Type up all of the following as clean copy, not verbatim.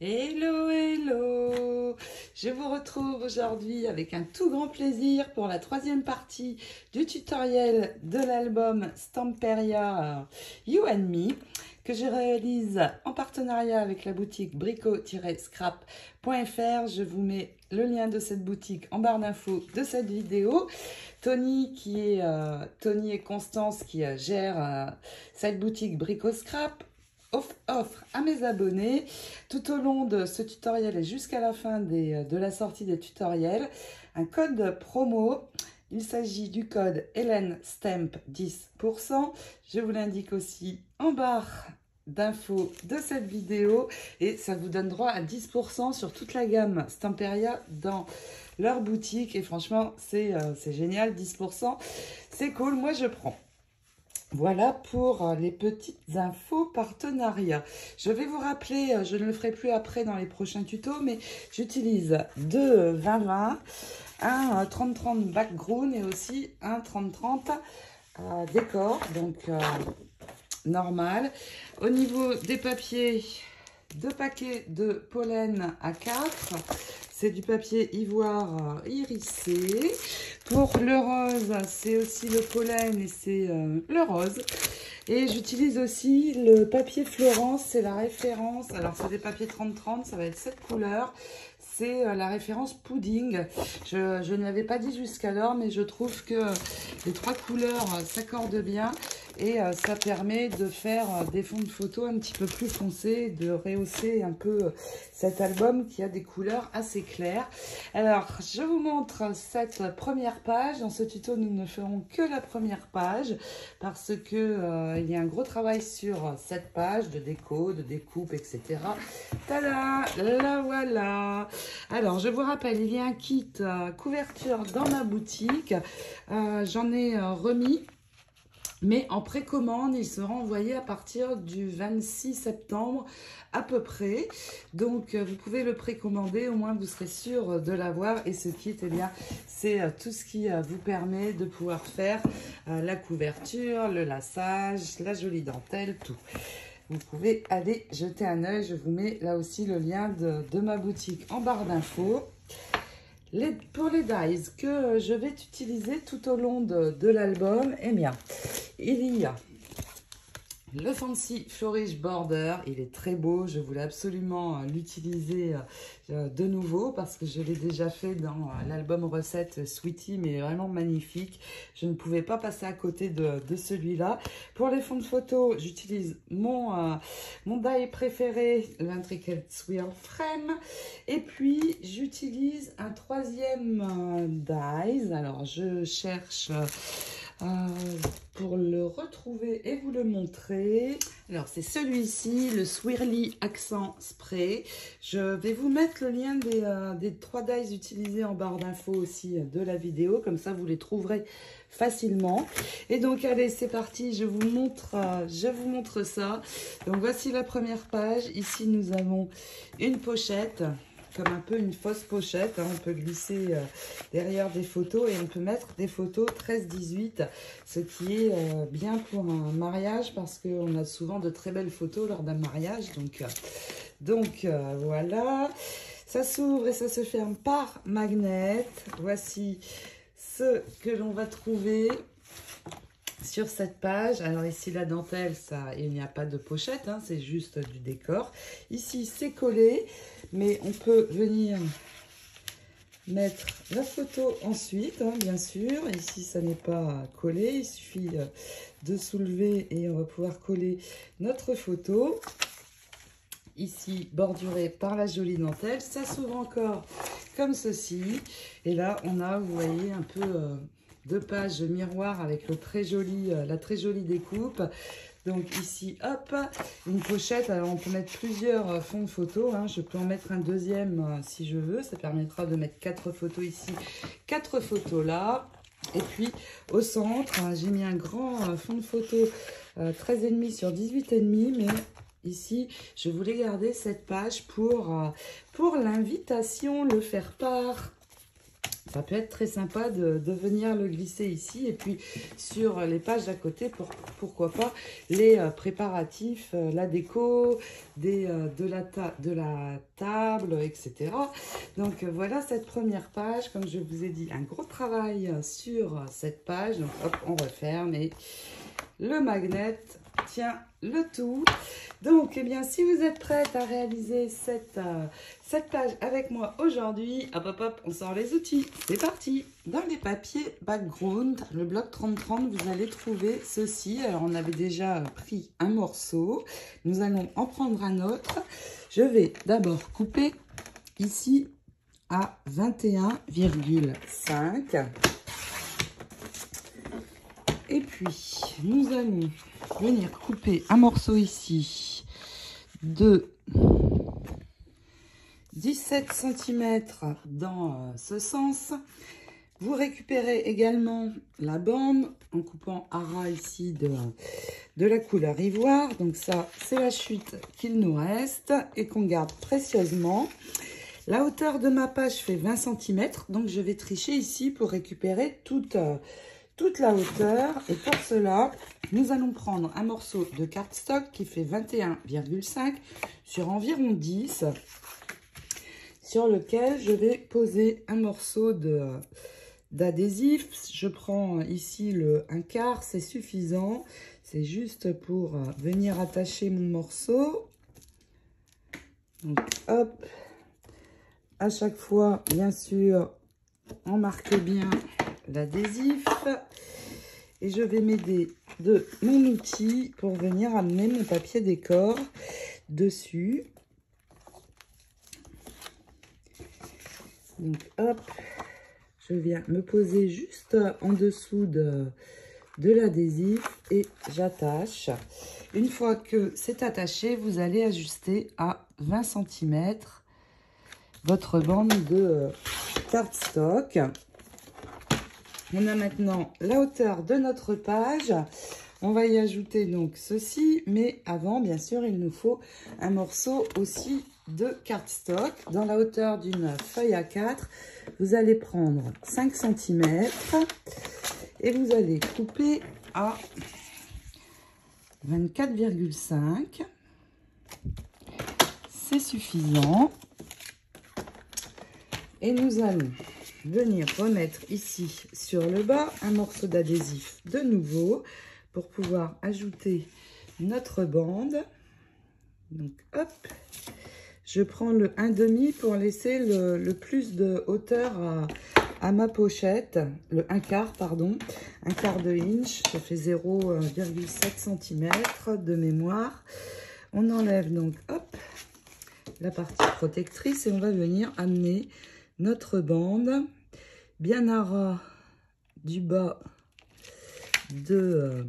Hello, hello! Je vous retrouve aujourd'hui avec un tout grand plaisir pour la troisième partie du tutoriel de l'album Stamperia You and Me que je réalise en partenariat avec la boutique brico-scrap.fr. Je vous mets le lien de cette boutique en barre d'infos de cette vidéo. Tony et Constance qui gèrent cette boutique Brico Scrap offre à mes abonnés tout au long de ce tutoriel et jusqu'à la fin de la sortie des tutoriels un code promo. Il s'agit du code HélèneStamp 10%. Je vous l'indique aussi en barre d'infos de cette vidéo et ça vous donne droit à 10% sur toute la gamme Stamperia dans leur boutique et franchement c'est génial, 10%, c'est cool, moi je prends. Voilà pour les petites infos partenariat. Je vais vous rappeler, je ne le ferai plus après dans les prochains tutos, mais j'utilise deux 20-20, un 30-30 background et aussi un 30-30 décor, donc normal. Au niveau des papiers, 2 paquets de pollen A4. C'est du papier ivoire irisé. Pour le rose, c'est aussi le pollen et c'est le rose. Et j'utilise aussi le papier Florence, c'est la référence. Alors, c'est des papiers 30-30, ça va être cette couleur. C'est la référence pudding. Je ne l'avais pas dit jusqu'alors, mais je trouve que les 3 couleurs s'accordent bien. Et ça permet de faire des fonds de photos un petit peu plus foncés, de rehausser un peu cet album qui a des couleurs assez claires. Alors, je vous montre cette première page. Dans ce tuto, nous ne ferons que la première page parce que il y a un gros travail sur cette page de déco, de découpe, etc. Tada! La voilà! Alors, je vous rappelle, il y a un kit couverture dans ma boutique. J'en ai remis. Mais en précommande, il sera envoyé à partir du 26 septembre à peu près. Donc, vous pouvez le précommander, au moins vous serez sûr de l'avoir. Et ce kit, eh bien, c'est tout ce qui vous permet de pouvoir faire la couverture, le laçage, la jolie dentelle, tout. Vous pouvez aller jeter un œil. Je vous mets là aussi le lien de ma boutique en barre d'infos. Pour les dies que je vais utiliser tout au long de l'album, eh bien, il y a le Fancy Flourish Border, il est très beau, je voulais absolument l'utiliser de nouveau parce que je l'ai déjà fait dans l'album recette Sweetie, mais vraiment magnifique. Je ne pouvais pas passer à côté de celui-là. Pour les fonds de photo, j'utilise mon die préféré, l'Intricate Swirl Frame. Et puis, j'utilise un troisième dies. Alors, je cherche... pour le retrouver et vous le montrer. Alors, c'est celui-ci, le Swirly Accent Spray. Je vais vous mettre le lien des 3 dies utilisés en barre d'infos aussi de la vidéo. Comme ça, vous les trouverez facilement. Et donc, allez, c'est parti. Je vous montre ça. Donc, voici la première page. Ici, nous avons une pochette, comme un peu une fausse pochette, hein. On peut glisser derrière des photos et on peut mettre des photos 13-18, ce qui est bien pour un mariage parce qu'on a souvent de très belles photos lors d'un mariage. Donc voilà, ça s'ouvre et ça se ferme par magnet. Voici ce que l'on va trouver sur cette page. Alors ici la dentelle, ça, il n'y a pas de pochette, hein, c'est juste du décor. Ici c'est collé, mais on peut venir mettre la photo ensuite, hein, bien sûr. Ici ça n'est pas collé, il suffit de soulever et on va pouvoir coller notre photo. Ici borduré par la jolie dentelle, ça s'ouvre encore comme ceci. Et là on a, vous voyez, un peu... 2 pages miroir avec la très jolie découpe. Donc ici, hop, une pochette. Alors on peut mettre plusieurs fonds de photos, hein. Je peux en mettre un deuxième si je veux. Ça permettra de mettre 4 photos ici, 4 photos là. Et puis au centre, j'ai mis un grand fond de photo 13,5 sur 18,5. Mais ici, je voulais garder cette page pour l'invitation, le faire part. Ça peut être très sympa de venir le glisser ici. Et puis, sur les pages d'à côté, pourquoi pas, les préparatifs, la déco, de la table, etc. Donc, voilà cette première page. Comme je vous ai dit, un gros travail sur cette page. Donc, hop, on referme et le magnet tient le tout. Donc, eh bien, si vous êtes prête à réaliser cette page avec moi aujourd'hui, hop, hop, hop, on sort les outils. C'est parti. Dans les papiers background, le bloc 30-30, vous allez trouver ceci. Alors, on avait déjà pris un morceau. Nous allons en prendre un autre. Je vais d'abord couper ici à 21,5. Et puis, nous allons venir couper un morceau ici de 17 cm dans ce sens. Vous récupérez également la bande en coupant à ras ici de la couleur ivoire. Donc ça, c'est la chute qu'il nous reste et qu'on garde précieusement. La hauteur de ma page fait 20 cm. Donc je vais tricher ici pour récupérer toute la hauteur. Et pour cela, nous allons prendre un morceau de cardstock qui fait 21,5 sur environ 10, sur lequel je vais poser un morceau d'adhésif. Je prends ici le 1/4, c'est suffisant. C'est juste pour venir attacher mon morceau. Donc hop, à chaque fois, bien sûr, on marque bien l'adhésif. Et je vais m'aider de mon outil pour venir amener mon papier décor dessus. Donc hop, je viens me poser juste en dessous de l'adhésif et j'attache. Une fois que c'est attaché, vous allez ajuster à 20 cm votre bande de cardstock. On a maintenant la hauteur de notre page. On va y ajouter donc ceci, mais avant, bien sûr, il nous faut un morceau aussi de cardstock. Dans la hauteur d'une feuille A4, vous allez prendre 5 cm et vous allez couper à 24,5. C'est suffisant. Et nous allons venir remettre ici sur le bas un morceau d'adhésif de nouveau pour pouvoir ajouter notre bande. Donc hop, je prends le 1/2 pour laisser le plus de hauteur à ma pochette, le 1/4 pardon, 1/4 de inch, ça fait 0,7 cm de mémoire. On enlève donc hop la partie protectrice et on va venir amener notre bande bien à ras du bas de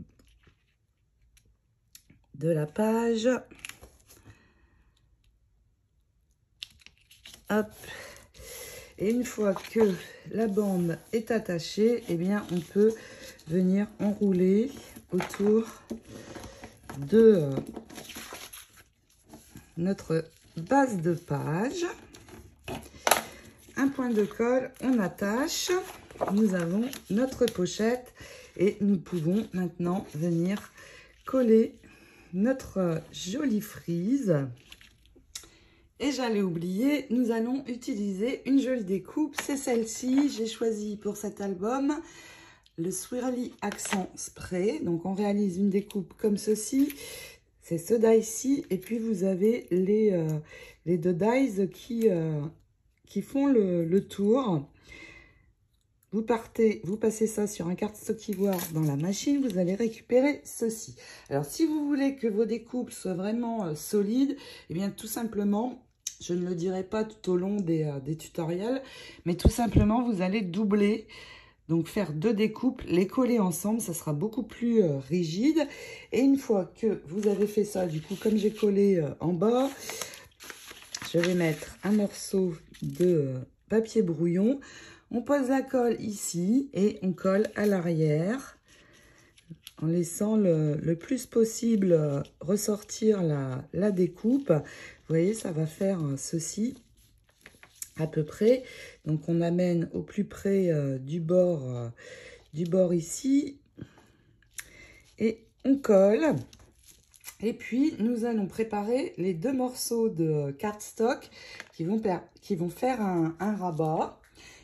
la page. Hop. Et une fois que la bande est attachée, eh bien on peut venir enrouler autour de notre base de page. Un point de colle, on attache. Nous avons notre pochette et nous pouvons maintenant venir coller notre jolie frise. Et j'allais oublier, nous allons utiliser une jolie découpe. C'est celle-ci. J'ai choisi pour cet album le Swirly Accent Spray. Donc on réalise une découpe comme ceci. C'est ce die-ci. Et puis vous avez les deux dies qui font le tour. Vous passez ça sur un cardstock ivoire dans la machine, vous allez récupérer ceci. Alors, si vous voulez que vos découpes soient vraiment solides, eh bien, tout simplement, je ne le dirai pas tout au long des tutoriels, mais tout simplement, vous allez doubler, donc faire 2 découpes, les coller ensemble, ça sera beaucoup plus rigide. Et une fois que vous avez fait ça, du coup, comme j'ai collé en bas, je vais mettre un morceau de papier brouillon. On pose la colle ici et on colle à l'arrière en laissant le plus possible ressortir la découpe. Vous voyez, ça va faire ceci. à peu près. Donc on amène au plus près du bord ici. Et on colle. Et puis, nous allons préparer les 2 morceaux de cardstock qui vont faire un rabat.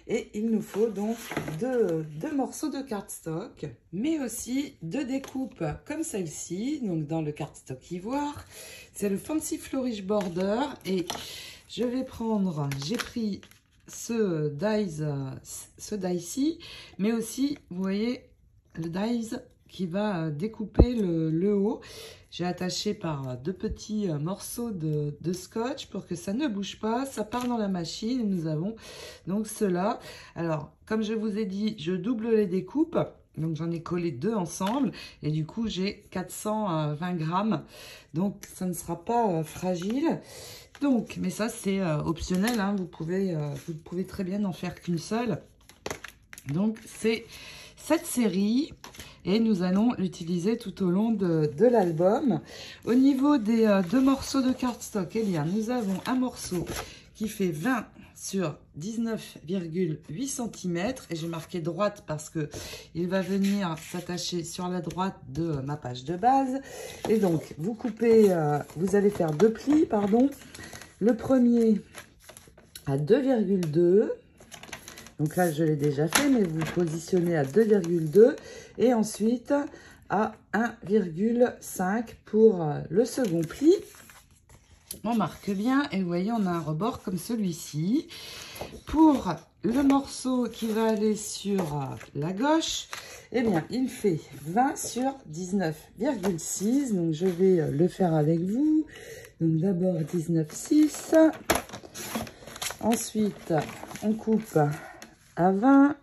Et il nous faut donc deux morceaux de cardstock, mais aussi 2 découpes comme celle-ci, donc dans le cardstock ivoire. C'est le Fancy Flourish Border. Et je vais prendre, j'ai pris ce die-ci, mais aussi, vous voyez, le die qui va découper le haut. J'ai attaché par 2 petits morceaux de scotch pour que ça ne bouge pas. Ça part dans la machine et nous avons donc cela. Alors, comme je vous ai dit, je double les découpes. Donc, j'en ai collé 2 ensemble. Et du coup, j'ai 420 grammes. Donc, ça ne sera pas fragile. Donc, mais ça, c'est optionnel, hein. Vous pouvez très bien n'en faire qu'une seule. Donc, c'est cette série. Et nous allons l'utiliser tout au long de l'album. Au niveau des 2 morceaux de cardstock, eh bien, nous avons un morceau qui fait 20 sur 19,8 cm. Et j'ai marqué droite parce que il va venir s'attacher sur la droite de ma page de base. Et donc, vous coupez, vous allez faire 2 plis, pardon. Le premier à 2,2. Donc là, je l'ai déjà fait, mais vous positionnez à 2,2 et ensuite à 1,5 pour le second pli. On marque bien et vous voyez, on a un rebord comme celui-ci. Pour le morceau qui va aller sur la gauche, eh bien, il fait 20 sur 19,6. Donc, je vais le faire avec vous. Donc, d'abord 19,6. Ensuite, on coupe à 20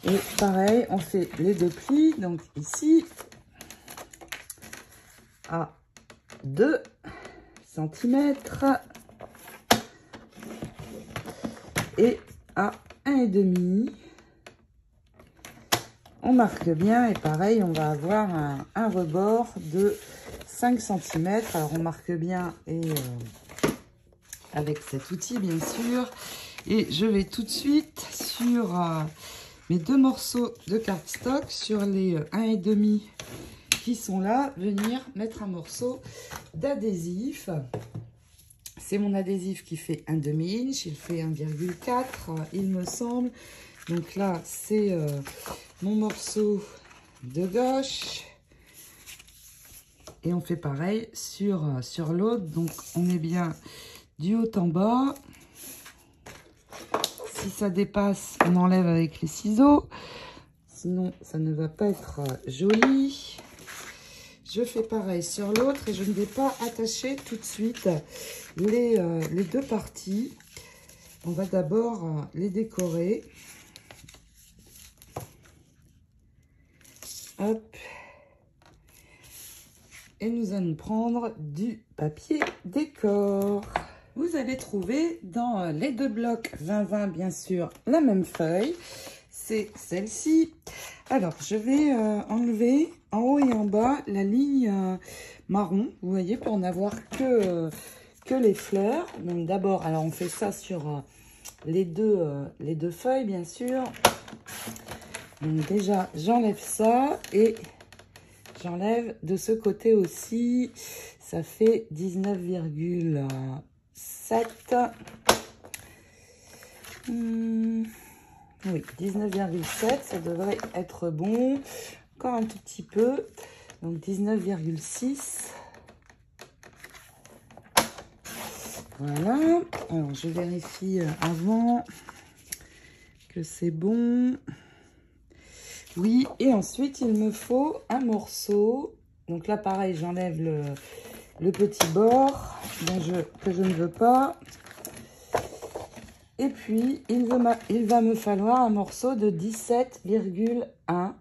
et pareil on fait les 2 plis, donc ici à 2 cm et à 1,5. On marque bien et pareil on va avoir un rebord de 5 cm. Alors on marque bien et avec cet outil bien sûr. Et je vais tout de suite sur mes 2 morceaux de cardstock, sur les 1,5 qui sont là, venir mettre un morceau d'adhésif. C'est mon adhésif qui fait 1/2 inch, il fait 1,4 il me semble. Donc là c'est mon morceau de gauche. Et on fait pareil sur l'autre, donc on met bien du haut en bas. Si ça dépasse, on enlève avec les ciseaux. Sinon, ça ne va pas être joli. Je fais pareil sur l'autre et je ne vais pas attacher tout de suite les 2 parties. On va d'abord les décorer. Hop. Et nous allons prendre du papier décor. Vous allez trouver dans les 2 blocs 20-20, bien sûr, la même feuille. C'est celle-ci. Alors, je vais enlever en haut et en bas la ligne marron, vous voyez, pour n'avoir que les fleurs. Donc, d'abord, alors on fait ça sur les deux feuilles, bien sûr. Donc, déjà, j'enlève ça et j'enlève de ce côté aussi. Ça fait 19,7. Oui, 19,7, ça devrait être bon. Encore un tout petit peu. Donc 19,6. Voilà. Alors, je vérifie avant que c'est bon. Oui, et ensuite, il me faut un morceau. Donc là, pareil, j'enlève le petit bord que je ne veux pas. Et puis, il va me falloir un morceau de 17,1.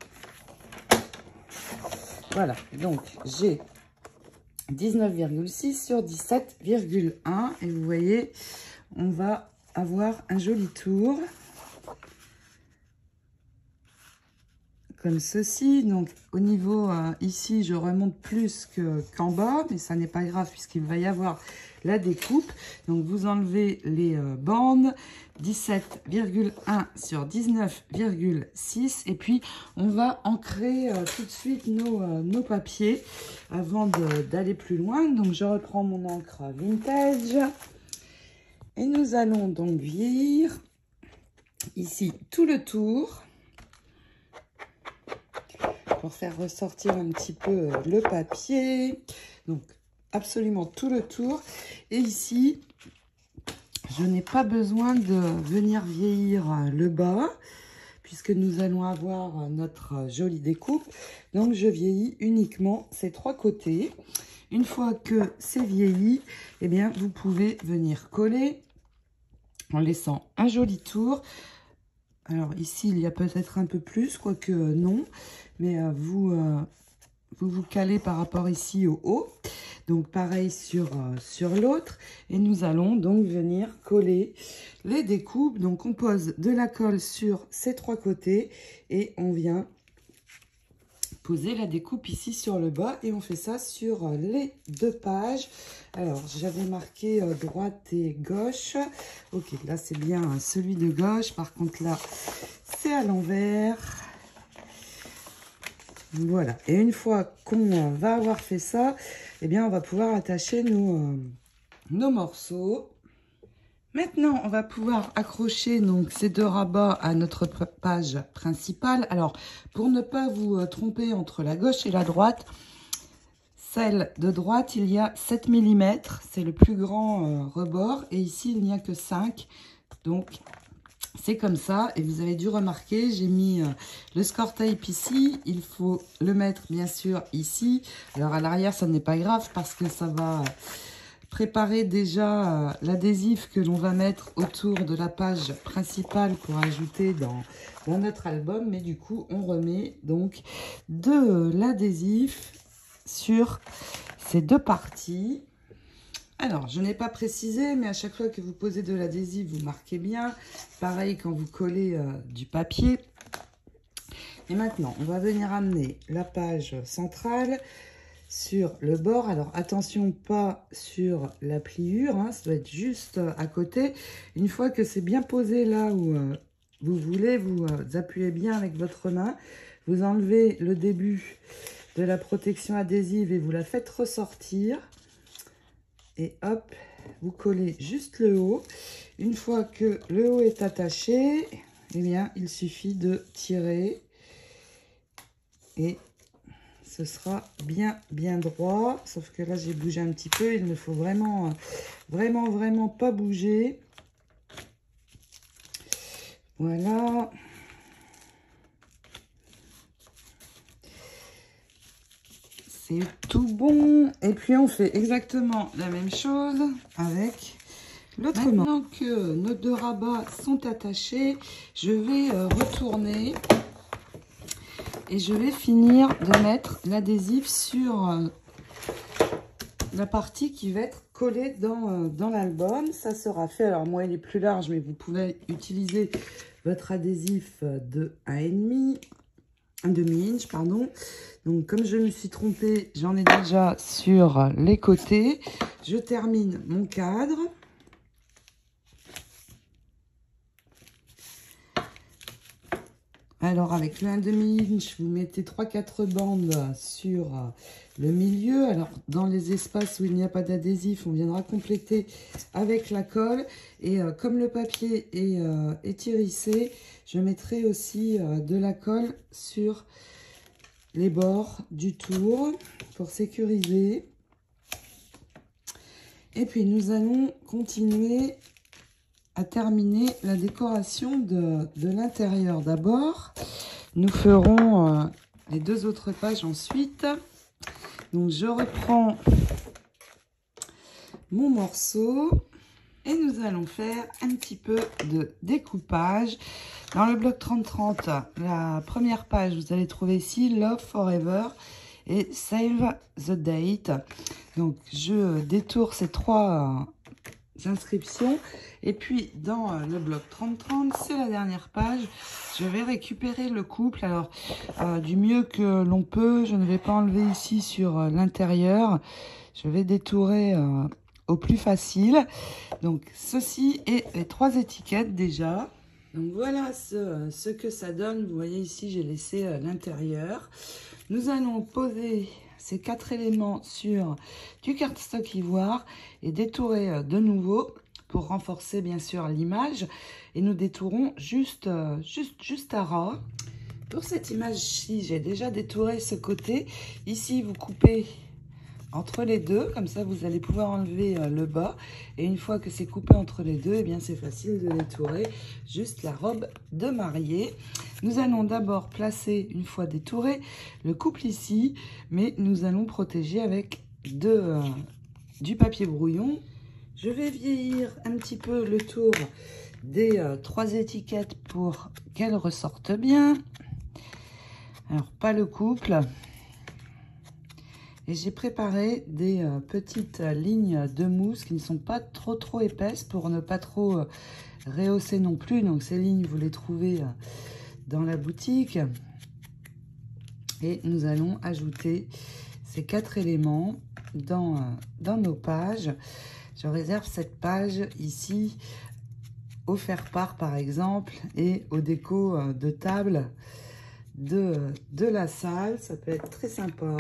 Voilà, donc j'ai 19,6 sur 17,1. Et vous voyez, on va avoir un joli tour. comme ceci. Donc au niveau ici, je remonte plus qu'en bas, mais ça n'est pas grave puisqu'il va y avoir la découpe. Donc vous enlevez les bandes 17,1 sur 19,6 et puis on va ancrer tout de suite nos papiers avant d'aller plus loin. Donc je reprends mon encre vintage et nous allons donc vieillir ici tout le tour pour faire ressortir un petit peu le papier. Donc absolument tout le tour. Et ici, je n'ai pas besoin de venir vieillir le bas puisque nous allons avoir notre jolie découpe. Donc je vieillis uniquement ces trois côtés. Une fois que c'est vieilli, eh bien vous pouvez venir coller en laissant un joli tour. Alors ici, il y a peut-être un peu plus, quoique non, mais vous calez par rapport ici au haut. Donc pareil sur l'autre. Et nous allons donc venir coller les découpes. Donc on pose de la colle sur ces trois côtés et on vient poser la découpe ici sur le bas et on fait ça sur les deux pages. Alors j'avais marqué droite et gauche. Ok, là c'est bien celui de gauche, par contre là c'est à l'envers. Voilà, et une fois qu'on va avoir fait ça, eh bien on va pouvoir attacher nos morceaux. Maintenant, on va pouvoir accrocher donc ces deux rabats à notre page principale. Alors, pour ne pas vous tromper entre la gauche et la droite, celle de droite, il y a 7 mm. C'est le plus grand rebord. Et ici, il n'y a que 5. Donc, c'est comme ça. Et vous avez dû remarquer, j'ai mis le score tape ici. Il faut le mettre, bien sûr, ici. Alors, à l'arrière, ça n'est pas grave parce que ça va... préparer déjà l'adhésif que l'on va mettre autour de la page principale pour ajouter dans notre album. Mais du coup, on remet donc de l'adhésif sur ces deux parties. Alors, je n'ai pas précisé, mais à chaque fois que vous posez de l'adhésif, vous marquez bien. Pareil quand vous collez du papier. Et maintenant, on va venir amener la page centrale sur le bord. Alors attention, pas sur la pliure, hein, ça doit être juste à côté. Une fois que c'est bien posé là où vous voulez, vous appuyez bien avec votre main, vous enlevez le début de la protection adhésive et vous la faites ressortir. Et hop, vous collez juste le haut. Une fois que le haut est attaché, eh bien il suffit de tirer et ce sera bien droit, sauf que là j'ai bougé un petit peu, il ne faut vraiment pas bouger. Voilà. C'est tout bon. Et puis on fait exactement la même chose avec l'autre manche. Maintenant que nos deux rabats sont attachés, je vais retourner. Et je vais finir de mettre l'adhésif sur la partie qui va être collée dans l'album. Ça sera fait. Alors moi, il est plus large, mais vous pouvez utiliser votre adhésif de 1,5, 1,5 inch, pardon. Donc comme je me suis trompée, j'en ai déjà sur les côtés. Je termine mon cadre. Alors, avec le 1,5 inch, vous mettez 3-4 bandes sur le milieu. Alors, dans les espaces où il n'y a pas d'adhésif, on viendra compléter avec la colle. Et comme le papier est hérissé, je mettrai aussi de la colle sur les bords du tour pour sécuriser. Et puis, nous allons continuer à terminer la décoration de l'intérieur d'abord. Nous ferons les deux autres pages ensuite. Donc je reprends mon morceau et nous allons faire un petit peu de découpage. Dans le bloc 30-30, la première page, vous allez trouver ici Love Forever et Save the Date. Donc je détourne ces trois inscriptions. Et puis dans le bloc 30-30, c'est la dernière page. Je vais récupérer le couple. Alors du mieux que l'on peut, je ne vais pas enlever ici sur l'intérieur. Je vais détourer au plus facile. Donc ceci et les 3 étiquettes déjà. Donc voilà ce que ça donne. Vous voyez ici, j'ai laissé l'intérieur. Nous allons poser ces 4 éléments sur du cardstock ivoire et détourer de nouveau pour renforcer bien sûr l'image. Et nous détourons juste à ras. Pour cette image-ci, j'ai déjà détouré ce côté. Ici, vous coupez entre les deux, comme ça vous allez pouvoir enlever le bas. Et une fois que c'est coupé entre les deux, eh bien c'est facile de détourer juste la robe de mariée. Nous allons d'abord placer, une fois détouré, le couple ici, mais nous allons protéger avec du papier brouillon. Je vais vieillir un petit peu le tour des 3 étiquettes pour qu'elles ressortent bien. Alors pas le couple. Et j'ai préparé des petites lignes de mousse qui ne sont pas trop épaisses pour ne pas trop rehausser non plus. Donc ces lignes, vous les trouvez dans la boutique. Et nous allons ajouter ces 4 éléments dans nos pages. Je réserve cette page ici au faire-part par exemple et au déco de table de la salle. Ça peut être très sympa.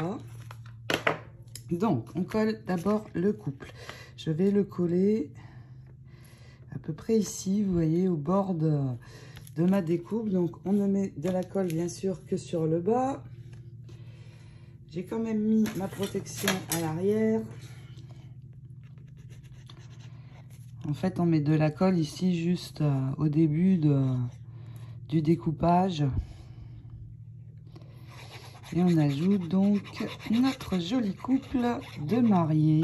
Donc, on colle d'abord le couple. Je vais le coller à peu près ici, vous voyez, au bord de ma découpe. Donc, on ne met de la colle, bien sûr, que sur le bas. J'ai quand même mis ma protection à l'arrière. En fait, on met de la colle ici, juste au début du découpage. Et on ajoute donc notre joli couple de mariés.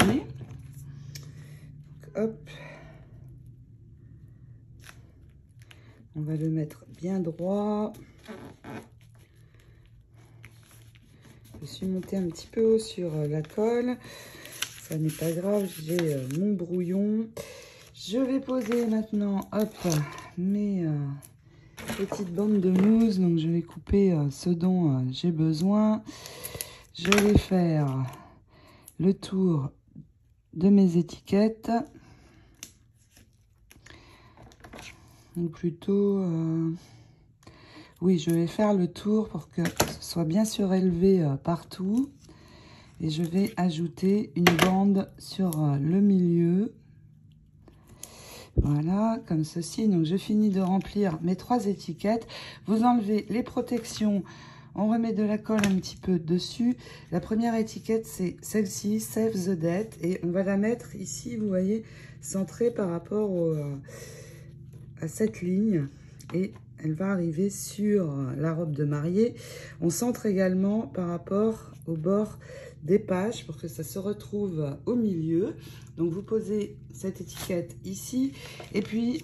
Hop. On va le mettre bien droit. Je suis montée un petit peu haut sur la colle. Ça n'est pas grave, j'ai mon brouillon. Je vais poser maintenant, hop, mes petite bande de mousse. Donc je vais couper ce dont j'ai besoin. Je vais faire le tour de mes étiquettes, ou plutôt oui, je vais faire le tour pour que ce soit bien surélevé partout. Et je vais ajouter une bande sur le milieu. Voilà, comme ceci. Donc, je finis de remplir mes 3 étiquettes. Vous enlevez les protections. On remet de la colle un petit peu dessus. La première étiquette, c'est celle-ci, Save the Date. Et on va la mettre ici, vous voyez, centrée par rapport à cette ligne. Et elle va arriver sur la robe de mariée. On centre également par rapport au bord des pages pour que ça se retrouve au milieu. Donc vous posez cette étiquette ici et puis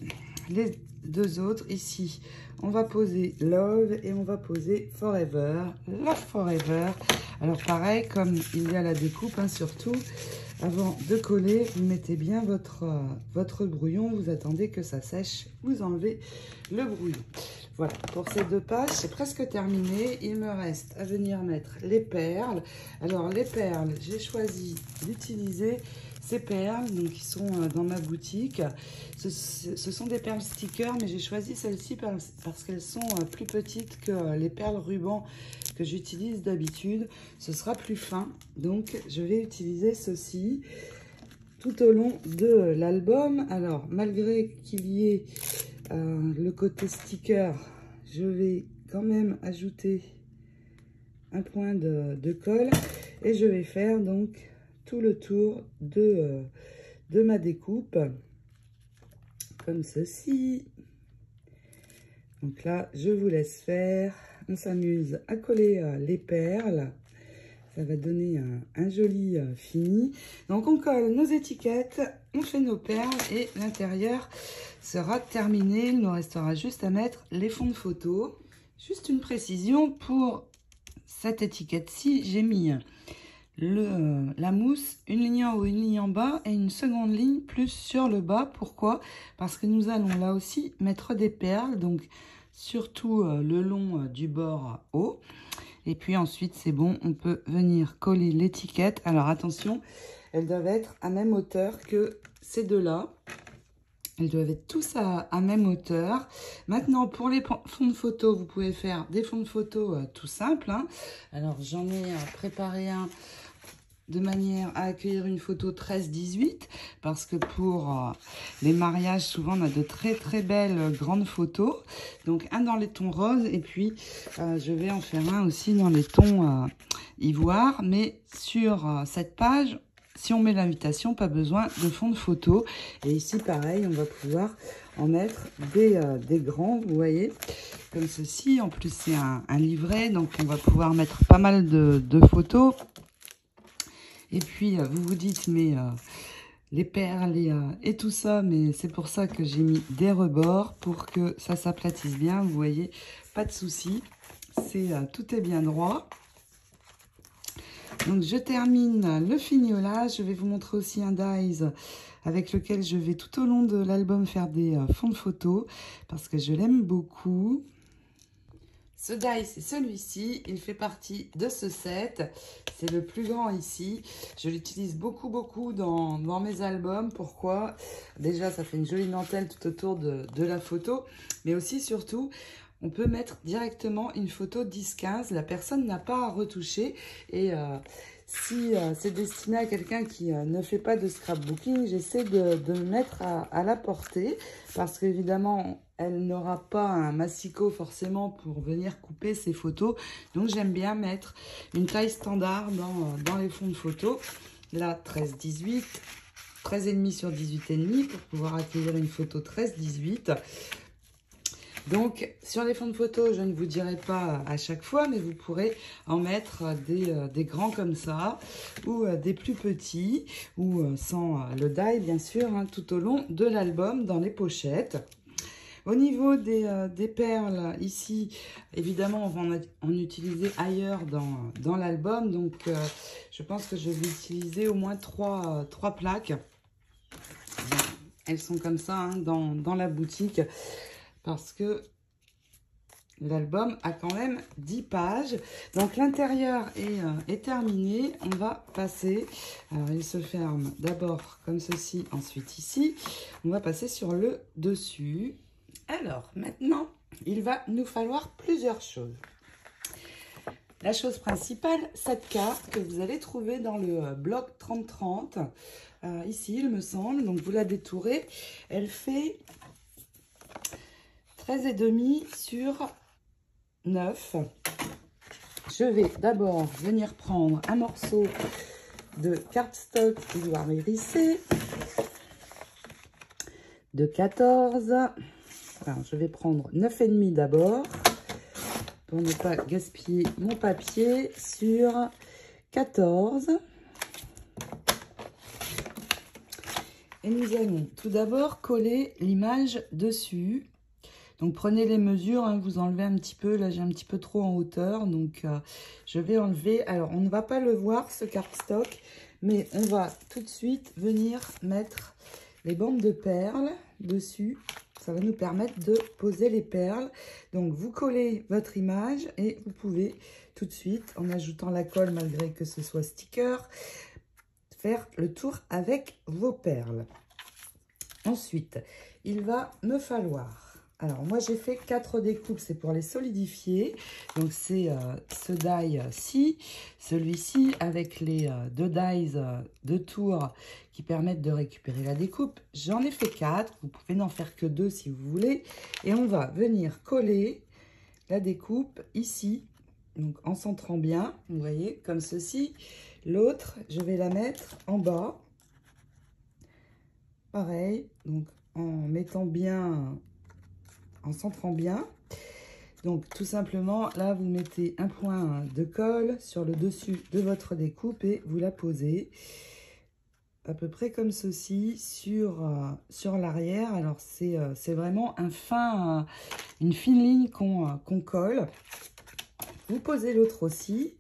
les 2 autres ici. On va poser Love et on va poser Forever. Love Forever. Alors pareil, comme il y a la découpe, hein, surtout, avant de coller, vous mettez bien votre brouillon, vous attendez que ça sèche, vous enlevez le brouillon. Voilà, pour ces 2 pages, c'est presque terminé. Il me reste à venir mettre les perles. Alors les perles, j'ai choisi d'utiliser ces perles donc, qui sont dans ma boutique. Ce sont des perles stickers, mais j'ai choisi celles-ci parce qu'elles sont plus petites que les perles ruban que j'utilise d'habitude. Ce sera plus fin, donc je vais utiliser ceci tout au long de l'album. Alors, malgré qu'il y ait le côté sticker, je vais quand même ajouter un point de colle et je vais faire donc tout le tour de ma découpe comme ceci. Donc là, je vous laisse faire. On s'amuse à coller les perles. Ça va donner un joli fini. Donc on colle nos étiquettes, on fait nos perles et l'intérieur sera terminé. Il nous restera juste à mettre les fonds de photo. Juste une précision pour cette étiquette-ci, j'ai mis la mousse, une ligne en haut, une ligne en bas et une seconde ligne plus sur le bas. Pourquoi? Parce que nous allons là aussi mettre des perles, donc surtout le long du bord haut. Et puis ensuite, c'est bon, on peut venir coller l'étiquette. Alors attention, elles doivent être à même hauteur que ces deux-là. Elles doivent être tous à même hauteur. Maintenant, pour les fonds de photo, vous pouvez faire des fonds de photo tout simples. Hein. Alors, j'en ai préparé un de manière à accueillir une photo 13-18 parce que pour les mariages, souvent, on a de très belles grandes photos. Donc, un dans les tons roses et puis je vais en faire un aussi dans les tons ivoire. Mais sur cette page, si on met l'invitation, pas besoin de fond de photo. Et ici, pareil, on va pouvoir en mettre des grands, vous voyez, comme ceci. En plus, c'est un livret, donc on va pouvoir mettre pas mal de photos. Et puis, vous vous dites, mais les perles et tout ça, mais c'est pour ça que j'ai mis des rebords pour que ça s'aplatisse bien. Vous voyez, pas de souci. Tout est bien droit. Donc, je termine le fignolage. Je vais vous montrer aussi un dies avec lequel je vais tout au long de l'album faire des fonds de photos parce que je l'aime beaucoup. Ce die, c'est celui-ci. Il fait partie de ce set. C'est le plus grand ici. Je l'utilise beaucoup dans mes albums. Pourquoi? Déjà, ça fait une jolie dentelle tout autour de la photo. Mais aussi, surtout, on peut mettre directement une photo 10-15. La personne n'a pas à retoucher. Et si c'est destiné à quelqu'un qui ne fait pas de scrapbooking, j'essaie de me mettre à la portée. Parce qu'évidemment, elle n'aura pas un massicot forcément pour venir couper ses photos. Donc, j'aime bien mettre une taille standard dans les fonds de photos. Là, 13-18, 13,5 sur 18,5 pour pouvoir accueillir une photo 13-18. Donc, sur les fonds de photos, je ne vous dirai pas à chaque fois, mais vous pourrez en mettre des grands comme ça, ou des plus petits, ou sans le die, bien sûr, hein, tout au long de l'album, dans les pochettes. Au niveau des perles, ici, évidemment, on va en utiliser ailleurs dans l'album. Donc, je pense que je vais utiliser au moins 3 plaques. Elles sont comme ça hein, dans la boutique. Parce que l'album a quand même 10 pages. Donc, l'intérieur est terminé. On va passer. Alors, il se ferme d'abord comme ceci, ensuite ici. On va passer sur le dessus. Alors, maintenant, il va nous falloir plusieurs choses. La chose principale, cette carte que vous allez trouver dans le bloc 3030. Ici, il me semble. Donc, vous la détourez. Elle fait 13,5 sur 9. Je vais d'abord venir prendre un morceau de cardstock ivoire hérissé de 14. Alors, je vais prendre 9,5 d'abord pour ne pas gaspiller mon papier sur 14. Et nous allons tout d'abord coller l'image dessus. Donc, prenez les mesures, hein, vous enlevez un petit peu. Là, j'ai un petit peu trop en hauteur, donc je vais enlever. Alors, on ne va pas le voir, ce cardstock, mais on va tout de suite venir mettre les bandes de perles dessus. Ça va nous permettre de poser les perles. Donc, vous collez votre image et vous pouvez tout de suite, en ajoutant la colle, malgré que ce soit sticker, faire le tour avec vos perles. Ensuite, il va me falloir... Alors, moi, j'ai fait 4 découpes, c'est pour les solidifier. Donc, c'est ce die-ci, celui-ci, avec les 2 dies de tour qui permettent de récupérer la découpe. J'en ai fait 4, vous pouvez n'en faire que 2 si vous voulez. Et on va venir coller la découpe ici, donc en centrant bien, vous voyez, comme ceci. L'autre, je vais la mettre en bas. Pareil, donc en mettant bien... en centrant bien. Donc, tout simplement, là, vous mettez un point de colle sur le dessus de votre découpe et vous la posez à peu près comme ceci sur l'arrière. Alors, c'est vraiment une fine ligne qu'on colle. Vous posez l'autre aussi.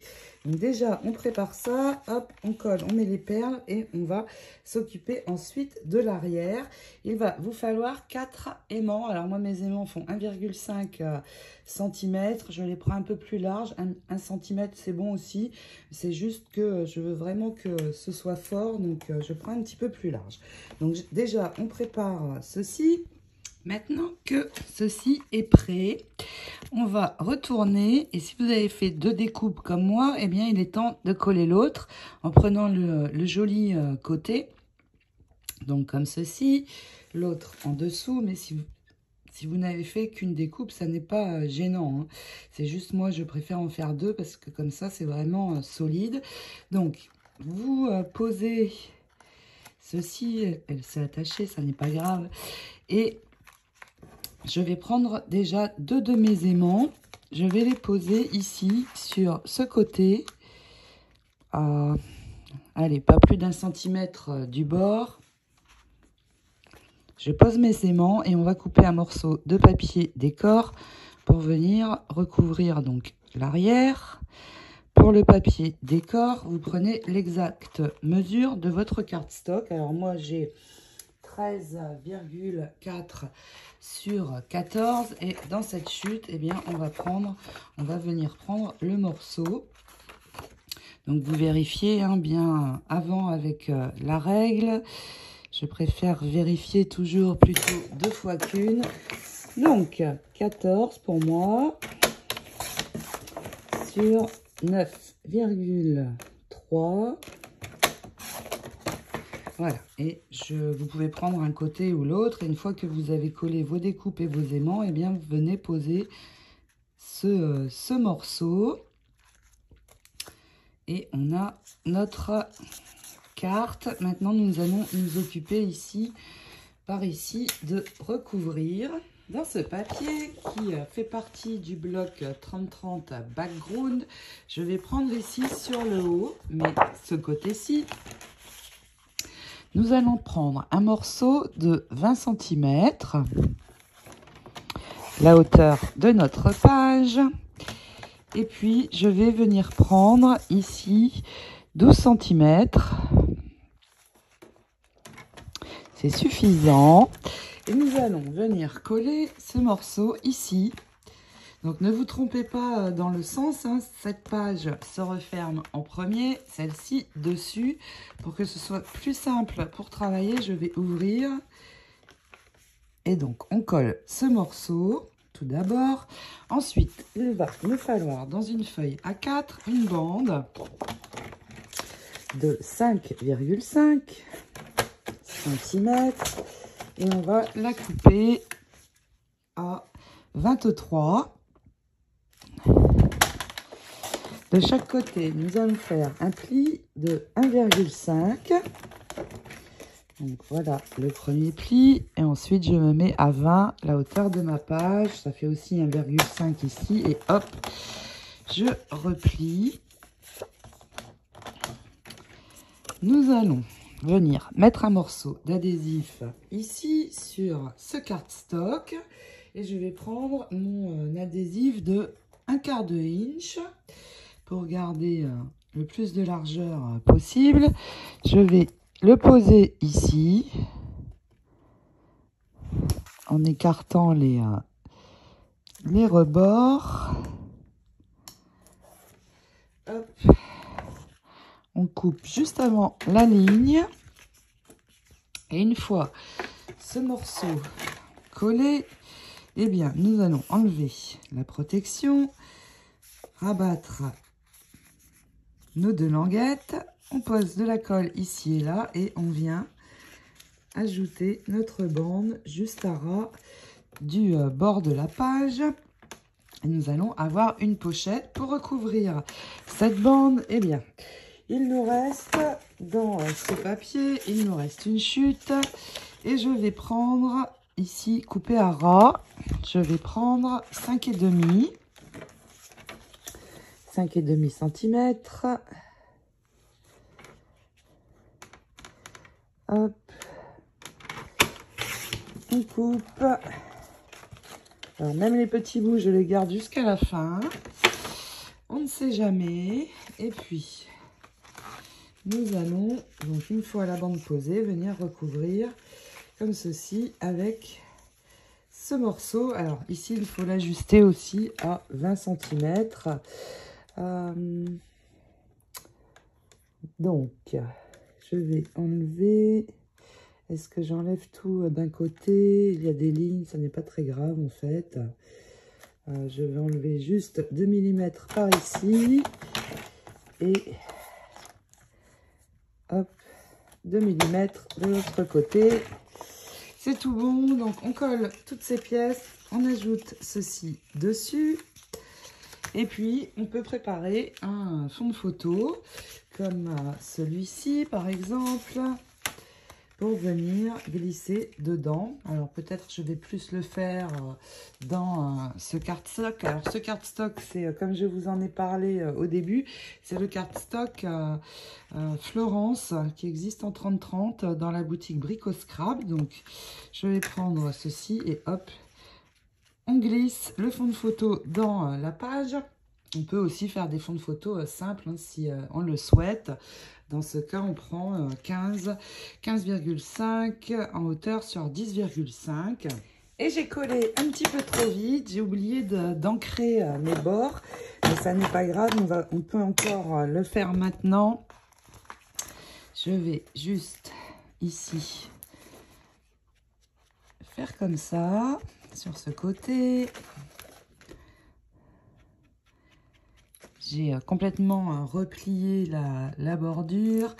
Donc déjà, on prépare ça, hop, on colle, on met les perles et on va s'occuper ensuite de l'arrière. Il va vous falloir 4 aimants. Alors moi, mes aimants font 1,5 cm. Je les prends un peu plus large, 1 cm, c'est bon aussi. C'est juste que je veux vraiment que ce soit fort, donc je prends un petit peu plus large. Donc déjà, on prépare ceci. Maintenant que ceci est prêt, on va retourner et si vous avez fait 2 découpes comme moi, eh bien il est temps de coller l'autre en prenant le joli côté. Donc comme ceci, l'autre en dessous, mais si vous n'avez fait qu'une découpe, ça n'est pas gênant, hein. C'est juste moi, je préfère en faire 2 parce que comme ça, c'est vraiment solide. Donc, vous posez ceci, elle s'est attachée, ça n'est pas grave. Et je vais prendre déjà 2 de mes aimants. Je vais les poser ici, sur ce côté. Allez, pas plus d'1 centimètre du bord. Je pose mes aimants et on va couper un morceau de papier décor pour venir recouvrir donc l'arrière. Pour le papier décor, vous prenez l'exacte mesure de votre cardstock. Alors moi, j'ai 13,4 sur 14 et dans cette chute, eh bien, on va venir prendre le morceau. Donc vous vérifiez hein, bien avant avec la règle. Je préfère vérifier toujours plutôt 2 fois qu'une. Donc 14 pour moi sur 9,3. Voilà, et vous pouvez prendre un côté ou l'autre. Et une fois que vous avez collé vos découpes et vos aimants, eh bien, vous venez poser ce morceau. Et on a notre carte. Maintenant, nous allons nous occuper ici, par ici, de recouvrir. Dans ce papier qui fait partie du bloc 30-30 background, je vais prendre ici sur le haut, mais ce côté-ci, nous allons prendre un morceau de 20 cm, la hauteur de notre page. Et puis, je vais venir prendre ici 12 cm. C'est suffisant. Et nous allons venir coller ce morceau ici. Donc, ne vous trompez pas dans le sens, hein. Cette page se referme en premier, celle-ci dessus. Pour que ce soit plus simple pour travailler, je vais ouvrir. Et donc, on colle ce morceau, tout d'abord. Ensuite, il va me falloir, dans une feuille A4, une bande de 5,5 cm. Et on va la couper à 23. De chaque côté, nous allons faire un pli de 1,5. Donc voilà le premier pli. Et ensuite, je me mets à 20, la hauteur de ma page. Ça fait aussi 1,5 ici. Et hop, je replie. Nous allons venir mettre un morceau d'adhésif ici sur ce cardstock. Et je vais prendre mon adhésif de 1/4 inch. Pour garder le plus de largeur possible, je vais le poser ici en écartant les rebords. Hop. On coupe juste avant la ligne. Et une fois ce morceau collé, eh bien, nous allons enlever la protection, rabattre nos 2 languettes, on pose de la colle ici et là et on vient ajouter notre bande juste à ras du bord de la page. Et nous allons avoir une pochette pour recouvrir cette bande. Eh bien, il nous reste dans ce papier, il nous reste une chute et je vais prendre ici, couper à ras, je vais prendre 5,5 cm. Hop. On coupe. Alors, même les petits bouts, je les garde jusqu'à la fin. On ne sait jamais. Et puis, nous allons, donc une fois la bande posée, venir recouvrir comme ceci avec ce morceau. Alors ici, il faut l'ajuster aussi à 20 cm. Donc, je vais enlever. Est-ce que j'enlève tout d'un côté? Il y a des lignes, ça n'est pas très grave en fait. Je vais enlever juste 2 mm par ici. Et hop, 2 mm de l'autre côté. C'est tout bon. Donc, on colle toutes ces pièces. On ajoute ceci dessus. Et puis, on peut préparer un fond de photo, comme celui-ci, par exemple, pour venir glisser dedans. Alors, peut-être je vais plus le faire dans ce cardstock. Alors, ce cardstock, c'est, comme je vous en ai parlé au début, c'est le cardstock Florence, qui existe en 30-30 dans la boutique Brico Scrap. Donc, je vais prendre ceci et hop, on glisse le fond de photo dans la page. On peut aussi faire des fonds de photo simples hein, si on le souhaite. Dans ce cas, on prend 15,5 en hauteur sur 10,5. Et j'ai collé un petit peu trop vite. J'ai oublié d'ancrer mes bords. Mais ça n'est pas grave, on peut encore le faire maintenant. Je vais juste ici faire comme ça. Sur ce côté, j'ai complètement replié la bordure.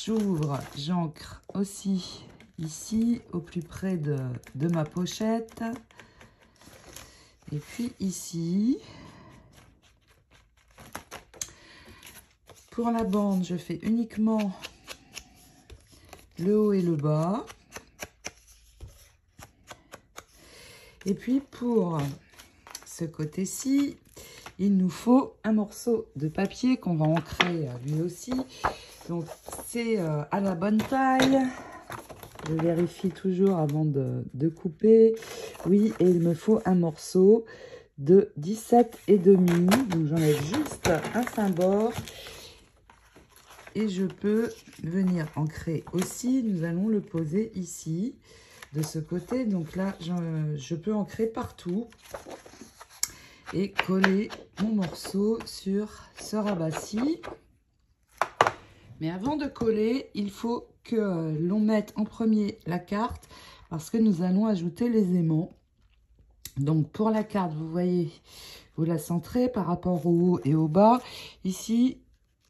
J'ouvre, j'ancre aussi ici, au plus près de ma pochette. Et puis ici, pour la bande, je fais uniquement le haut et le bas. Et puis pour ce côté-ci, il nous faut un morceau de papier qu'on va ancrer lui aussi. Donc c'est à la bonne taille. Je vérifie toujours avant de couper. Oui, et il me faut un morceau de 17,5. Donc j'enlève juste un fin bord. Et je peux venir ancrer aussi. Nous allons le poser ici, de ce côté. Donc là, je peux ancrer partout. Et coller mon morceau sur ce rabat-ci. Mais avant de coller, il faut que l'on mette en premier la carte parce que nous allons ajouter les aimants. Donc pour la carte, vous voyez, vous la centrez par rapport au haut et au bas. Ici,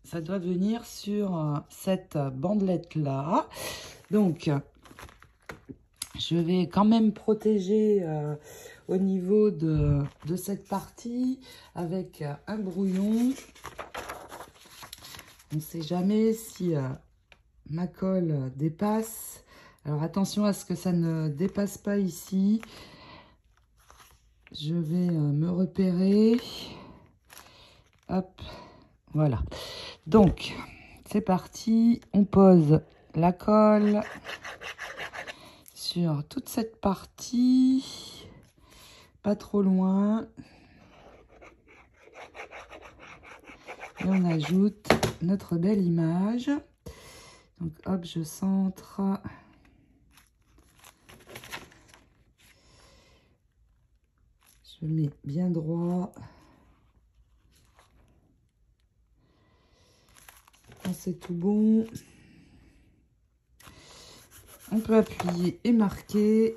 ça doit venir sur cette bandelette-là. Donc, je vais quand même protéger au niveau de cette partie avec un brouillon. On ne sait jamais si ma colle dépasse. Alors attention à ce que ça ne dépasse pas ici. Je vais me repérer. Hop, voilà. Donc, c'est parti. On pose la colle sur toute cette partie. Pas trop loin. Et on ajoute notre belle image. Donc hop, je centre. Je mets bien droit. Quand c'est tout bon, on peut appuyer et marquer.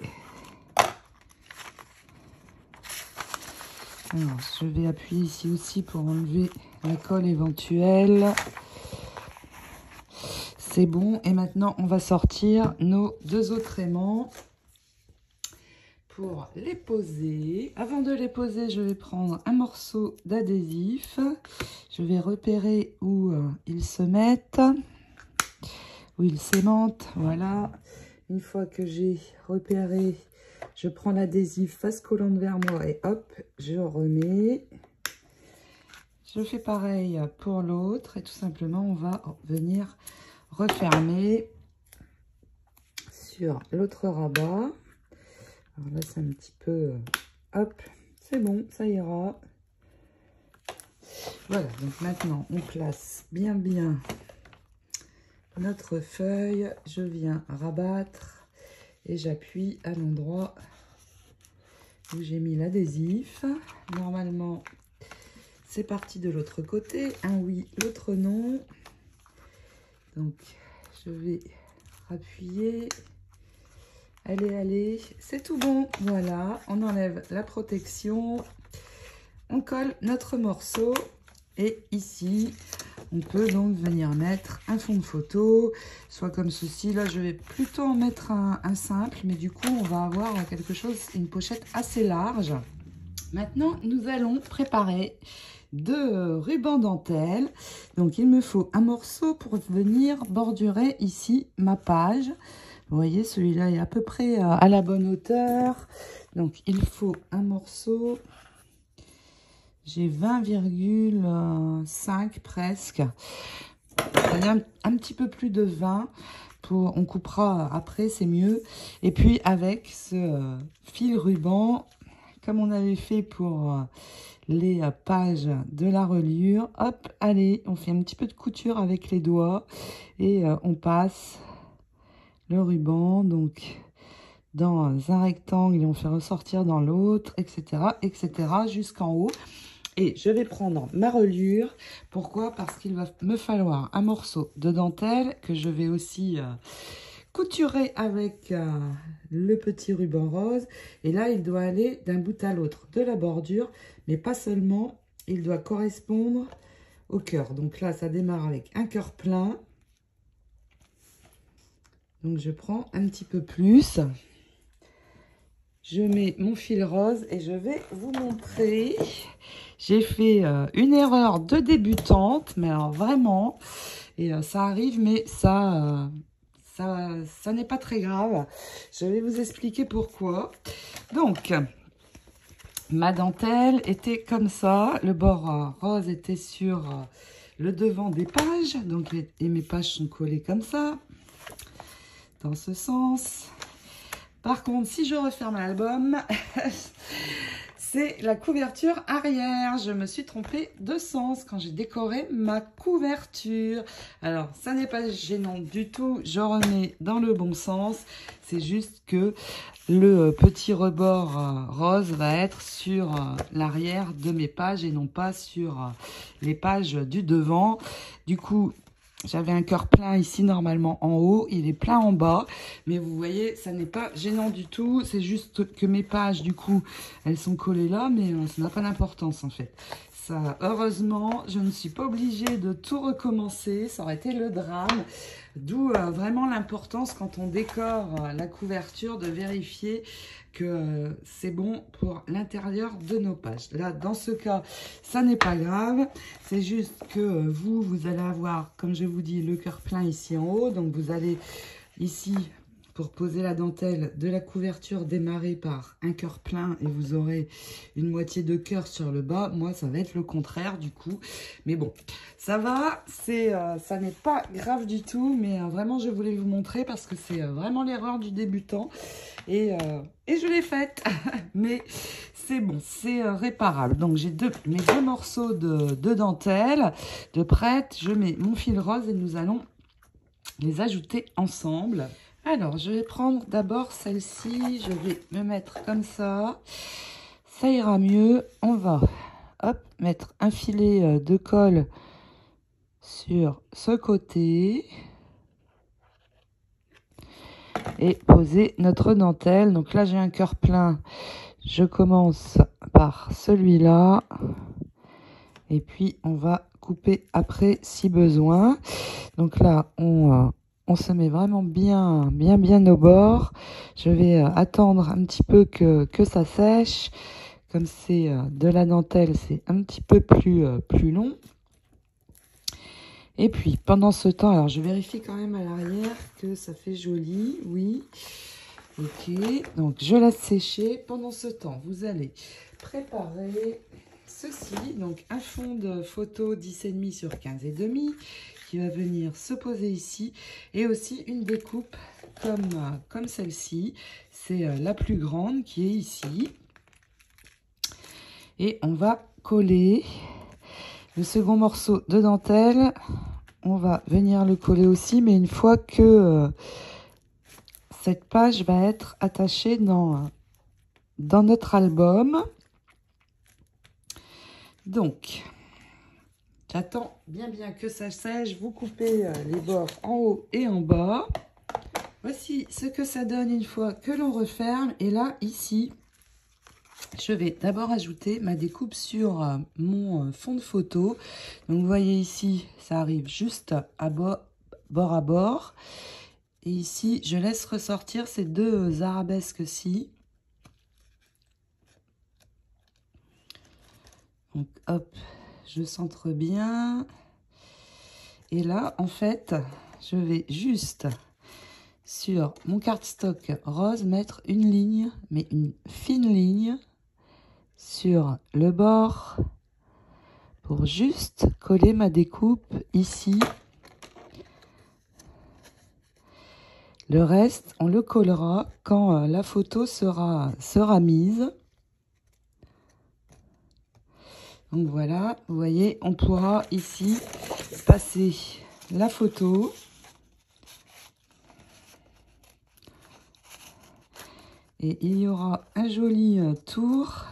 Alors, je vais appuyer ici aussi pour enlever la colle éventuelle. C'est bon. Et maintenant, on va sortir nos deux autres aimants pour les poser. Avant de les poser, je vais prendre un morceau d'adhésif. Je vais repérer où ils se mettent, où ils s'aimantent. Voilà. Une fois que j'ai repéré, je prends l'adhésif face collante vers moi et hop, je remets. Je fais pareil pour l'autre et tout simplement, on va venir refermer sur l'autre rabat. Alors là, c'est un petit peu... hop, c'est bon, ça ira. Voilà, donc maintenant on place bien notre feuille. Je viens rabattre et j'appuie à l'endroit où j'ai mis l'adhésif. Normalement, c'est parti de l'autre côté. Un oui, l'autre non. Donc, je vais appuyer. Allez, allez, c'est tout bon. Voilà, on enlève la protection. On colle notre morceau. Et ici, on peut donc venir mettre un fond de photo, soit comme ceci. Là, je vais plutôt en mettre un simple, mais du coup, on va avoir quelque chose, une pochette assez large. Maintenant, nous allons préparer de ruban dentelle. Donc, il me faut un morceau pour venir bordurer ici ma page. Vous voyez, celui-là est à peu près à la bonne hauteur. Donc, il faut un morceau. J'ai 20,5 presque. Un petit peu plus de 20. On coupera après, c'est mieux. Et puis, avec ce fil ruban, comme on avait fait pour les pages de la reliure, hop, allez, on fait un petit peu de couture avec les doigts et on passe le ruban donc dans un rectangle et on fait ressortir dans l'autre, etc., jusqu'en haut. Et je vais prendre ma reliure. Pourquoi? Parce qu'il va me falloir un morceau de dentelle que je vais aussi couturer avec le petit ruban rose. Et là, il doit aller d'un bout à l'autre de la bordure, mais pas seulement, il doit correspondre au cœur. Donc là, ça démarre avec un cœur plein. Donc je prends un petit peu plus. Je mets mon fil rose et je vais vous montrer. J'ai fait une erreur de débutante, mais alors vraiment, et ça arrive, mais ça n'est pas très grave. Je vais vous expliquer pourquoi. Donc, ma dentelle était comme ça. Le bord rose était sur le devant des pages. Donc, et mes pages sont collées comme ça, dans ce sens. Par contre, si je referme l'album, c'est la couverture arrière. Je me suis trompée de sens quand j'ai décoré ma couverture. Alors, ça n'est pas gênant du tout. Je remets dans le bon sens. C'est juste que le petit rebord rose va être sur l'arrière de mes pages et non pas sur les pages du devant. Du coup, j'avais un cœur plein ici normalement en haut, il est plein en bas, mais vous voyez, ça n'est pas gênant du tout, c'est juste que mes pages du coup, elles sont collées là, mais ça n'a pas d'importance en fait. Ça, heureusement, je ne suis pas obligée de tout recommencer, ça aurait été le drame, d'où vraiment l'importance quand on décore la couverture de vérifier que c'est bon pour l'intérieur de nos pages. Là, dans ce cas, ça n'est pas grave. C'est juste que vous allez avoir, comme je vous dis, le cœur plein ici en haut. Donc, vous allez ici, pour poser la dentelle de la couverture, démarrer par un cœur plein et vous aurez une moitié de cœur sur le bas. Moi, ça va être le contraire du coup. Mais bon, ça va. Ça n'est pas grave du tout. Mais vraiment, je voulais vous montrer parce que c'est vraiment l'erreur du débutant. Et je l'ai faite. Mais c'est bon, c'est réparable. Donc, j'ai mes deux morceaux de dentelle de prête. Je mets mon fil rose et nous allons les ajouter ensemble. Alors, je vais prendre d'abord celle-ci. Je vais me mettre comme ça. Ça ira mieux. On va hop, mettre un filet de colle sur ce côté. Et poser notre dentelle. Donc là, j'ai un cœur plein. Je commence par celui-là. Et puis, on va couper après si besoin. Donc là, on se met vraiment bien au bord. Je vais attendre un petit peu que ça sèche. Comme c'est de la dentelle, c'est un petit peu plus long. Et puis, pendant ce temps, alors je vérifie quand même à l'arrière que ça fait joli. Oui. Ok. Donc, je laisse sécher. Pendant ce temps, vous allez préparer ceci. Donc, un fond de photo 10,5 sur 15,5 qui va venir se poser ici. Et aussi une découpe comme celle-ci. C'est la plus grande qui est ici. Et on va coller Le second morceau de dentelle, on va venir le coller aussi, mais une fois que cette page va être attachée dans notre album. Donc, j'attends bien que ça sèche. Vous coupez les bords en haut et en bas. Voici ce que ça donne une fois que l'on referme. Et là, ici, je vais d'abord ajouter ma découpe sur mon fond de photo. Donc, vous voyez ici, ça arrive juste à bord à bord. Et ici, je laisse ressortir ces deux arabesques-ci. Donc, hop, je centre bien. Et là, en fait, je vais juste sur mon cardstock rose mettre une ligne, mais une fine ligne, sur le bord pour juste coller ma découpe ici. Le reste, on le collera quand la photo sera mise. Donc voilà, vous voyez, on pourra ici passer la photo. Et il y aura un joli tour.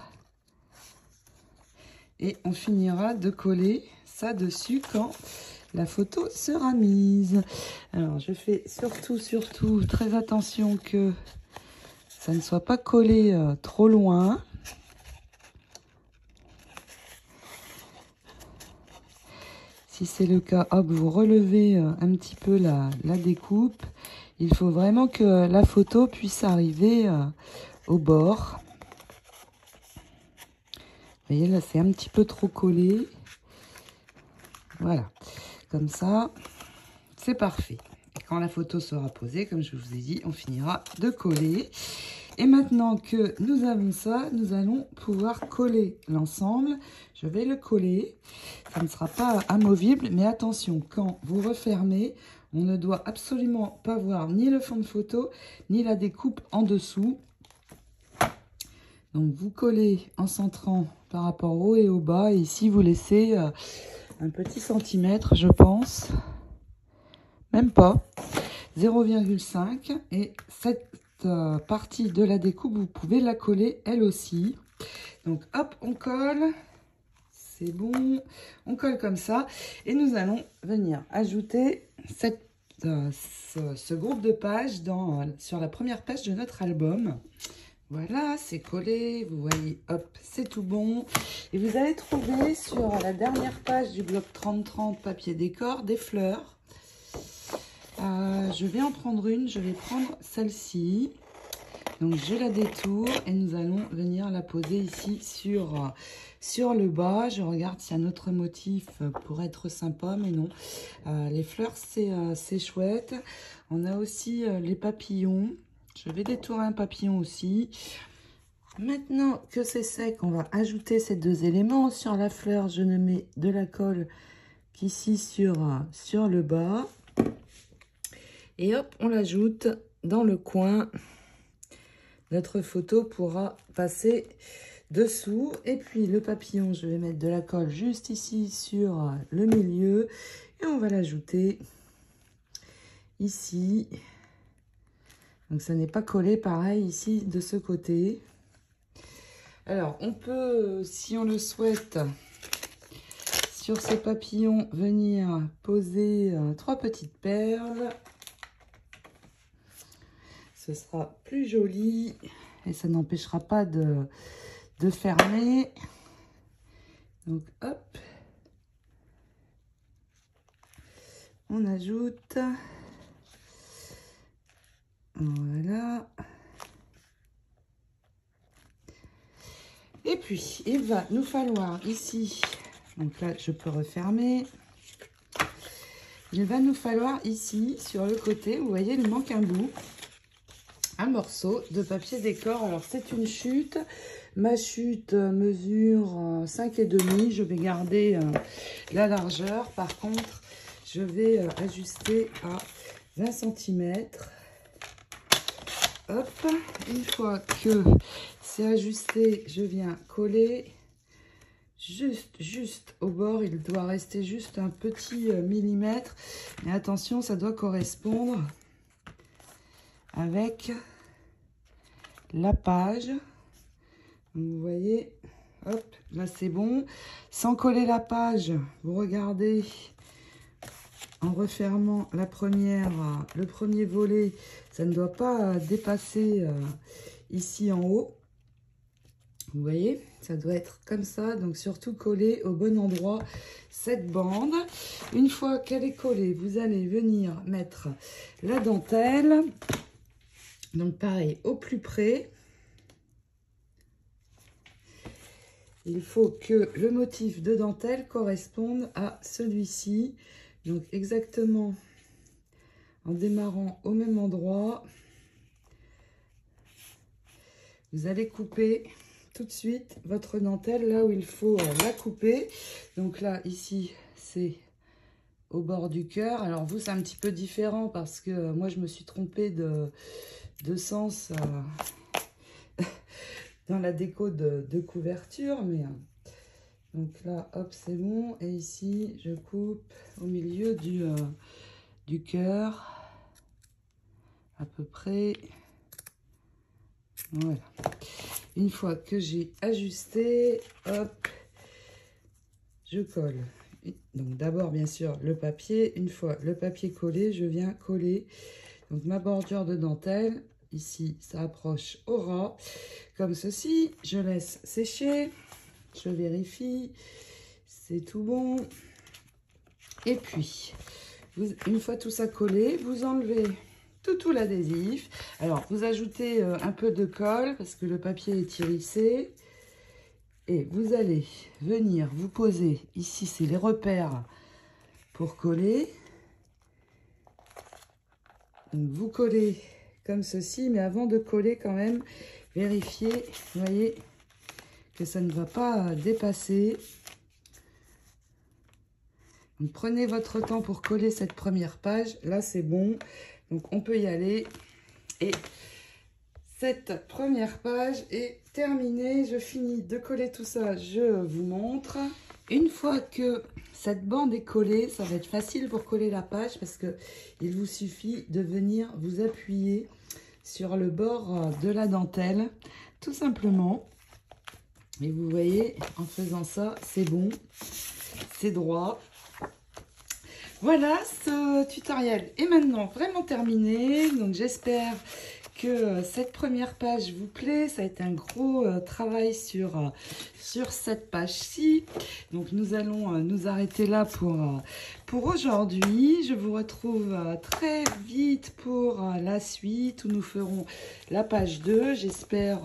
Et on finira de coller ça dessus quand la photo sera mise. Alors, je fais surtout très attention que ça ne soit pas collé trop loin. Si c'est le cas, hop, vous relevez un petit peu la découpe. Il faut vraiment que la photo puisse arriver au bord. Vous voyez, là, c'est un petit peu trop collé. Voilà, comme ça, c'est parfait. Et quand la photo sera posée, comme je vous ai dit, on finira de coller. Et maintenant que nous avons ça, nous allons pouvoir coller l'ensemble. Je vais le coller. Ça ne sera pas amovible, mais attention, quand vous refermez, on ne doit absolument pas voir ni le fond de photo, ni la découpe en dessous. Donc, vous collez en centrant par rapport au haut et au bas. Et ici, vous laissez un petit centimètre, je pense. Même pas. 0,5. Et cette partie de la découpe, vous pouvez la coller elle aussi. Donc, hop, on colle. C'est bon. On colle comme ça. Et nous allons venir ajouter ce groupe de pages sur la première page de notre album. Voilà, c'est collé, vous voyez, hop, c'est tout bon. Et vous allez trouver sur la dernière page du bloc 30-30 papier décor des fleurs. Je vais en prendre une, je vais prendre celle-ci. Donc je la détourne et nous allons venir la poser ici sur le bas. Je regarde s'il y a un autre motif pour être sympa, mais non. Les fleurs, c'est chouette. On a aussi les papillons. Je vais détourer un papillon aussi. Maintenant que c'est sec, on va ajouter ces deux éléments. Sur la fleur, je ne mets de la colle qu'ici sur le bas. Et hop, on l'ajoute dans le coin. Notre photo pourra passer dessous. Et puis le papillon, je vais mettre de la colle juste ici sur le milieu. Et on va l'ajouter ici. Donc ça n'est pas collé pareil ici de ce côté. Alors on peut, si on le souhaite, sur ces papillons, venir poser 3 petites perles. Ce sera plus joli et ça n'empêchera pas de fermer. Donc hop, on ajoute. Voilà. Et puis, il va nous falloir ici, donc là, je peux refermer. Il va nous falloir ici, sur le côté, vous voyez, il manque un bout, un morceau de papier décor. Alors, c'est une chute. Ma chute mesure 5,5. Je vais garder la largeur. Par contre, je vais ajuster à 20 cm. Hop, une fois que c'est ajusté, je viens coller juste au bord. Il doit rester juste un petit millimètre. Mais attention, ça doit correspondre avec la page. Vous voyez, hop, là c'est bon. Sans coller la page, vous regardez en refermant la première, le premier volet, ça ne doit pas dépasser ici en haut. Vous voyez, ça doit être comme ça, donc surtout coller au bon endroit cette bande. Une fois qu'elle est collée, vous allez venir mettre la dentelle. Donc pareil, au plus près. Il faut que le motif de dentelle corresponde à celui-ci. Donc exactement en démarrant au même endroit, vous allez couper tout de suite votre dentelle là où il faut la couper. Donc là, ici, c'est au bord du cœur. Alors vous, c'est un petit peu différent parce que moi, je me suis trompée de sens dans la déco de couverture. Mais donc là, hop, c'est bon. Et ici, je coupe au milieu du cœur, à peu près. Voilà. Une fois que j'ai ajusté, hop, je colle. Donc d'abord, bien sûr, le papier. Une fois le papier collé, je viens coller donc ma bordure de dentelle. Ici, ça approche au ras, comme ceci. Je laisse sécher. Je vérifie. C'est tout bon. Et puis, une fois tout ça collé, vous enlevez tout l'adhésif. Alors, vous ajoutez un peu de colle parce que le papier est irrissé. Et vous allez venir vous poser, ici c'est les repères pour coller. Donc vous collez comme ceci, mais avant de coller quand même, vérifiez, vous voyez, que ça ne va pas dépasser. Donc prenez votre temps pour coller cette première page, là c'est bon. Donc on peut y aller. Et cette première page est terminée. Je finis de coller tout ça, je vous montre. Une fois que cette bande est collée, ça va être facile pour coller la page parce que il vous suffit de venir vous appuyer sur le bord de la dentelle, tout simplement. Et vous voyez, en faisant ça, c'est bon, c'est droit. Voilà, ce tutoriel est maintenant vraiment terminé. Donc j'espère que cette première page vous plaît. Ça a été un gros travail sur cette page-ci. Donc nous allons nous arrêter là pour aujourd'hui. Je vous retrouve très vite pour la suite où nous ferons la page 2. J'espère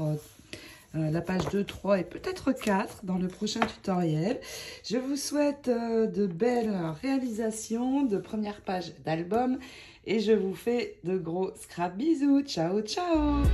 la page 2, 3 et peut-être 4 dans le prochain tutoriel. Je vous souhaite de belles réalisations de première page d'album et je vous fais de gros scrap bisous. Ciao, ciao!